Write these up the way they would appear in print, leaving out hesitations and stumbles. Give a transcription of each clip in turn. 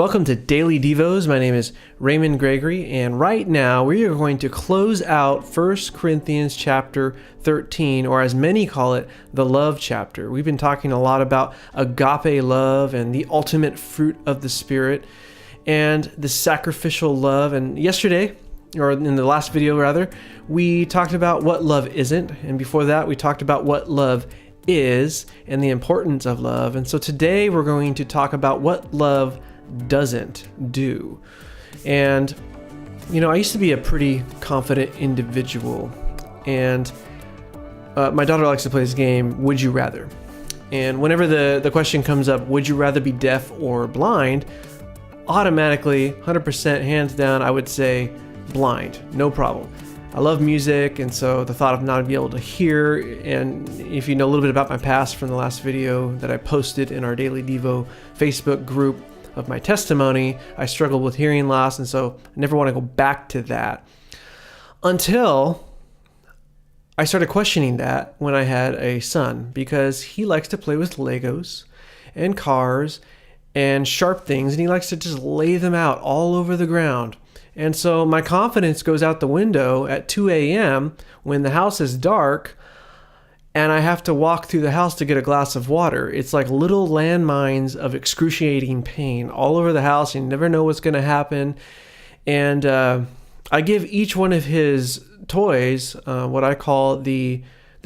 Welcome to Daily Devos. My name is Raymond Gregory, and right now we are going to close out 1 Corinthians chapter 13, or as many call it, the love chapter. We've been talking a lot about agape love and the ultimate fruit of the Spirit and the sacrificial love. And yesterday, or in the last video rather, we talked about what love isn't, and before that we talked about what love is and the importance of love. And so today we're going to talk about what love doesn't do. And I used to be a pretty confident individual, and my daughter likes to play this game, Would You Rather? And whenever the question comes up, would you rather be deaf or blind, automatically 100% hands down I would say blind, no problem. I love music, and so the thought of not being able to hear, and if you know a little bit about my past from the last video that I posted in our Daily Devo Facebook group of my testimony, I struggled with hearing loss, and so I never want to go back to that until I started questioning that when I had a son, because he likes to play with Legos and cars and sharp things, and he likes to just lay them out all over the ground. And so my confidence goes out the window at 2 a.m. when the house is dark and I have to walk through the house to get a glass of water. It's like little landmines of excruciating pain all over the house. You never know what's going to happen. And I give each one of his toys what I call the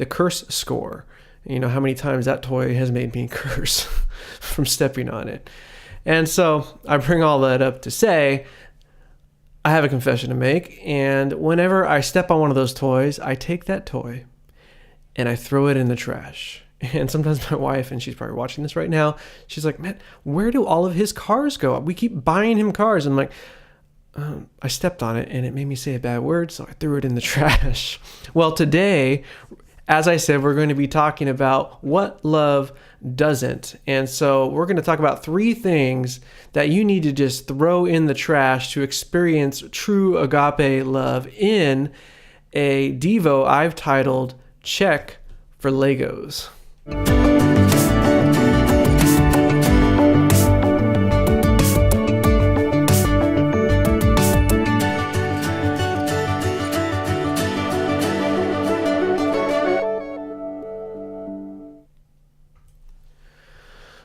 curse score. You know how many times that toy has made me curse from stepping on it. And so I bring all that up to say, I have a confession to make, and whenever I step on one of those toys, I take that toy and I throw it in the trash. And sometimes my wife, and she's probably watching this right now, she's like, man, where do all of his cars go? We keep buying him cars. And I'm like, I stepped on it and it made me say a bad word, so I threw it in the trash. Well, today, as I said, we're going to be talking about what love doesn't. And so we're going to talk about 3 things that you need to just throw in the trash to experience true agape love in a Devo I've titled Check for Legos.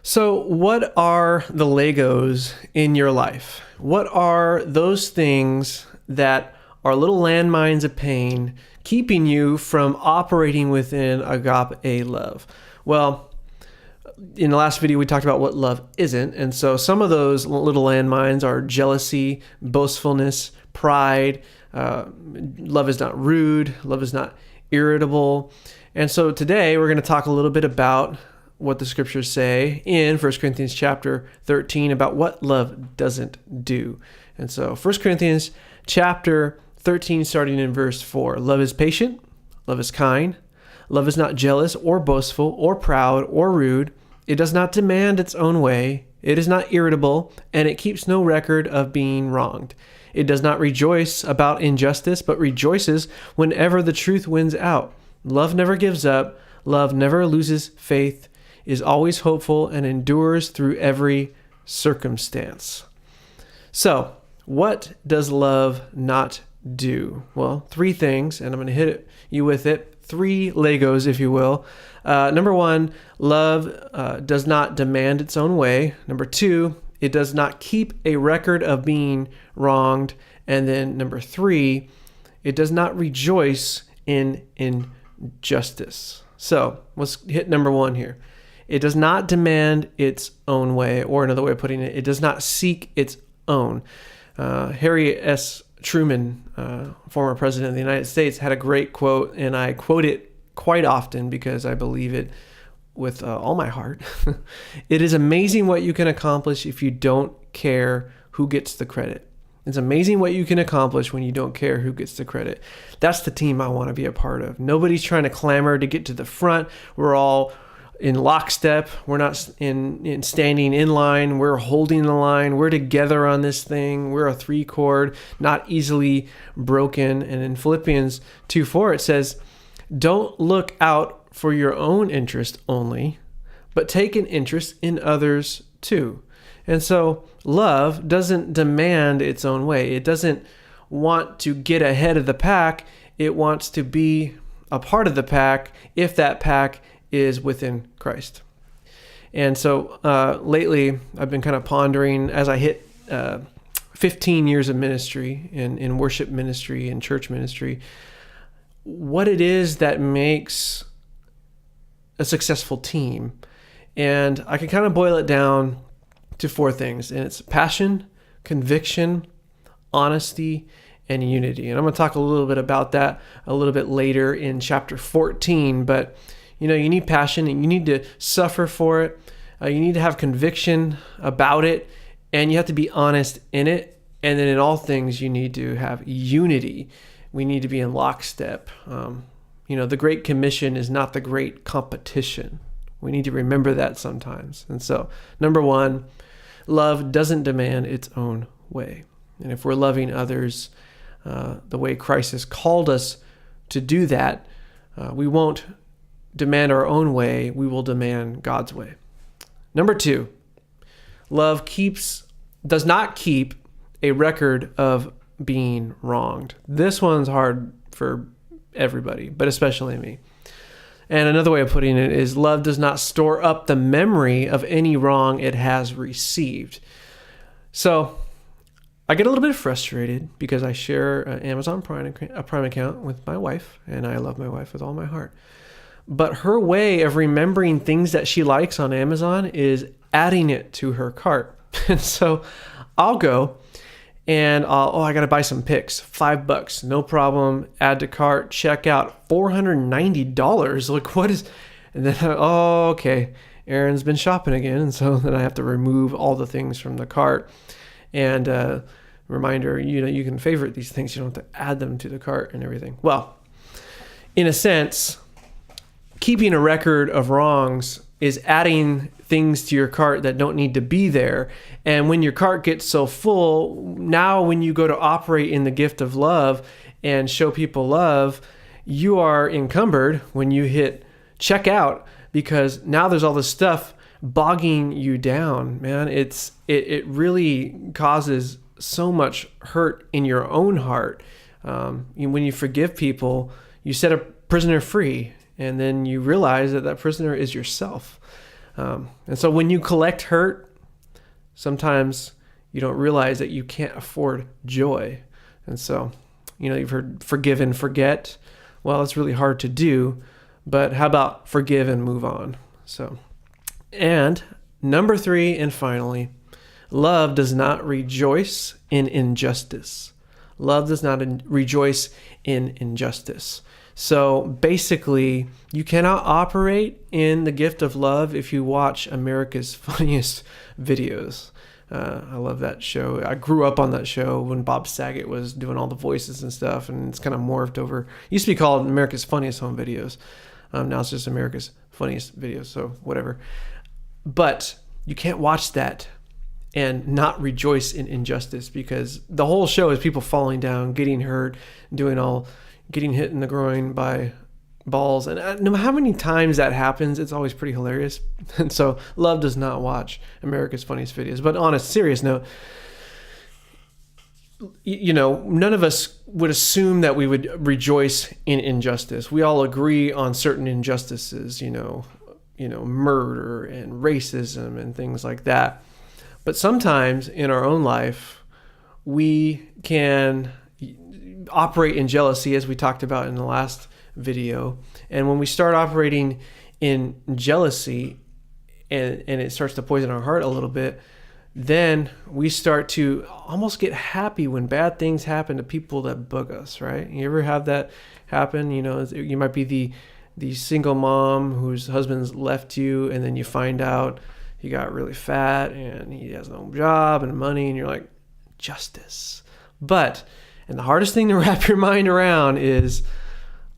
So what are the Legos in your life? What are those things that are little landmines of pain keeping you from operating within agape love? Well, in the last video, we talked about what love isn't. And so some of those little landmines are jealousy, boastfulness, pride. Love is not rude. Love is not irritable. And so today we're going to talk a little bit about what the scriptures say in 1 Corinthians chapter 13 about what love doesn't do. And so 1 Corinthians chapter 13, starting in verse 4. Love is patient. Love is kind. Love is not jealous or boastful or proud or rude. It does not demand its own way. It is not irritable, and it keeps no record of being wronged. It does not rejoice about injustice, but rejoices whenever the truth wins out. Love never gives up. Love never loses faith, is always hopeful, and endures through every circumstance. So, what does love not do? Well, 3 things, and I'm going to hit you with it. 3 Legos, if you will. Number 1, love does not demand its own way. Number 2, it does not keep a record of being wronged. And then number 3, it does not rejoice in injustice. So, let's hit number 1 here. It does not demand its own way, or another way of putting it, it does not seek its own. Harry S. Truman, former president of the United States, had a great quote, and I quote it quite often because I believe it with all my heart. It is amazing what you can accomplish if you don't care who gets the credit. It's amazing what you can accomplish when you don't care who gets the credit. That's the team I want to be a part of. Nobody's trying to clamor to get to the front. We're all in lockstep. We're not in standing in line. We're holding the line. We're together on this thing. We're a 3-chord, not easily broken. And in Philippians 2:4, it says, don't look out for your own interest only, but take an interest in others too. And so love doesn't demand its own way. It doesn't want to get ahead of the pack. It wants to be a part of the pack if that pack is within Christ. And so lately, I've been kind of pondering as I hit 15 years of ministry in worship ministry and church ministry, what it is that makes a successful team. And I can kind of boil it down to 4 things. And it's passion, conviction, honesty, and unity. And I'm going to talk a little bit about that a little bit later in chapter 14. But, you need passion and you need to suffer for it. You need to have conviction about it, and you have to be honest in it. And then in all things, you need to have unity. We need to be in lockstep. The Great Commission is not the great competition. We need to remember that sometimes. And so, number 1, love doesn't demand its own way. And if we're loving others the way Christ has called us to do that, we won't demand our own way. We will demand God's way. Number 2, love does not keep a record of being wronged. This one's hard for everybody, but especially me. And another way of putting it is love does not store up the memory of any wrong it has received. So I get a little bit frustrated because I share an Amazon Prime account with my wife, and I love my wife with all my heart. But her way of remembering things that she likes on Amazon is adding it to her cart. And so I'll go and I got to buy some picks, $5, no problem. Add to cart, check out, $490. Like, what is, and then, okay, Aaron's been shopping again. And so then I have to remove all the things from the cart. And reminder, you can favorite these things. You don't have to add them to the cart and everything. Well, in a sense, keeping a record of wrongs is adding things to your cart that don't need to be there. And when your cart gets so full, now when you go to operate in the gift of love and show people love, you are encumbered when you hit checkout, because now there's all this stuff bogging you down, man. It really causes so much hurt in your own heart. When you forgive people, you set a prisoner free. And then you realize that prisoner is yourself. And so when you collect hurt, sometimes you don't realize that you can't afford joy. And so, you've heard forgive and forget. Well, it's really hard to do, but how about forgive and move on? So, and number 3, and finally, love does not rejoice in injustice. Love does not rejoice in injustice. So basically, you cannot operate in the gift of love if you watch America's Funniest Videos. I love that show. I grew up on that show when Bob Saget was doing all the voices and stuff, and it's kind of morphed over. It used to be called America's Funniest Home Videos. Now it's just America's Funniest Videos, so whatever. But you can't watch that and not rejoice in injustice, because the whole show is people falling down, getting hurt, getting hit in the groin by balls. And no matter how many times that happens, it's always pretty hilarious. And so love does not watch America's Funniest Videos. But on a serious note, none of us would assume that we would rejoice in injustice. We all agree on certain injustices, murder and racism and things like that. But sometimes in our own life, we can operate in jealousy, as we talked about in the last video. And when we start operating in jealousy and it starts to poison our heart a little bit, then we start to almost get happy when bad things happen to people that bug us, right? You ever have that happen? You might be the single mom whose husband's left you, and then you find out he got really fat and he has no job and money, and you're like, justice. And the hardest thing to wrap your mind around is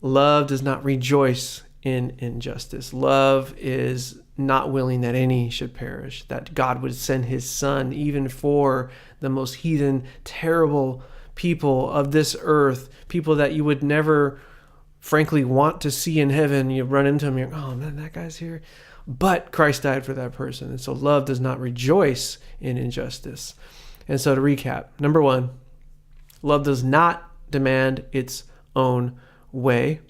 love does not rejoice in injustice. Love is not willing that any should perish, that God would send his son even for the most heathen, terrible people of this earth, people that you would never, frankly, want to see in heaven. You run into them, you're, oh man, that guy's here. but Christ died for that person. And so love does not rejoice in injustice. And so to recap, number one, love does not demand its own way.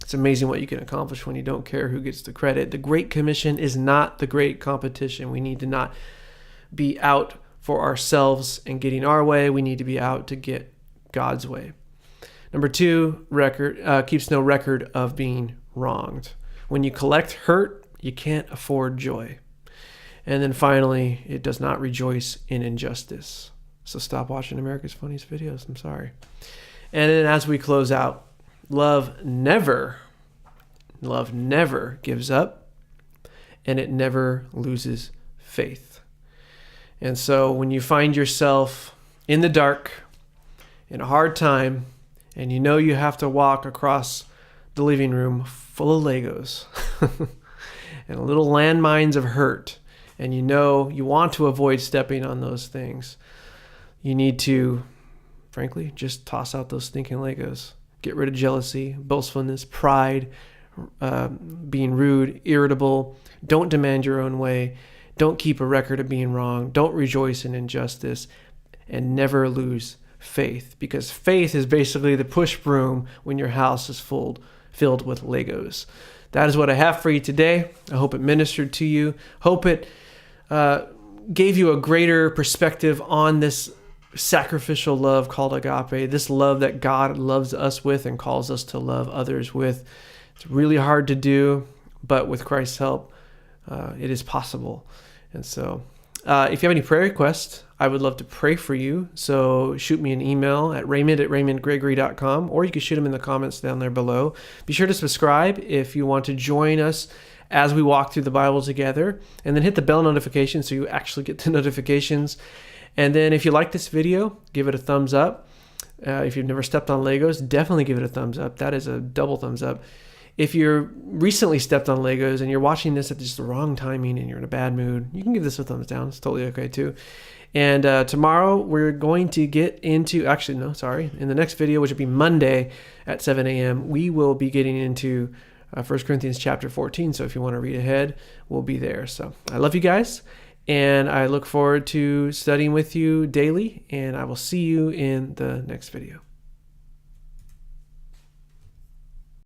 It's amazing what you can accomplish when you don't care who gets the credit. The Great Commission is not the great competition. We need to not be out for ourselves and getting our way. We need to be out to get God's way. Number two, keeps no record of being wronged. When you collect hurt, you can't afford joy. And then finally, it does not rejoice in injustice. So stop watching America's Funniest Videos. I'm sorry. And then as we close out, love never gives up, and it never loses faith. And so when you find yourself in the dark, in a hard time, and you know you have to walk across the living room full of Legos and little landmines of hurt, and you know you want to avoid stepping on those things, you need to, frankly, just toss out those stinking Legos. Get rid of jealousy, boastfulness, pride, being rude, irritable. Don't demand your own way. Don't keep a record of being wrong. Don't rejoice in injustice, and never lose faith, because faith is basically the push broom when your house is filled with Legos. That is what I have for you today. I hope it ministered to you. Hope it gave you a greater perspective on this sacrificial love called agape, this love that God loves us with and calls us to love others with. It's really hard to do, but with Christ's help, it is possible. And so if you have any prayer requests, I would love to pray for you. So shoot me an email at raymond@raymondgregory.com, or you can shoot them in the comments down there below. Be sure to subscribe if you want to join us as we walk through the Bible together, and then hit the bell notification so you actually get the notifications. And then if you like this video, give it a thumbs up. If you've never stepped on Legos, definitely give it a thumbs up. That is a double thumbs up. If you're recently stepped on Legos and you're watching this at just the wrong timing and you're in a bad mood, you can give this a thumbs down. It's totally okay too. And tomorrow we're going to get into, in the next video, which will be Monday at 7 a.m., we will be getting into 1 Corinthians chapter 14. So if you want to read ahead, we'll be there. So I love you guys, and I look forward to studying with you daily, and I will see you in the next video.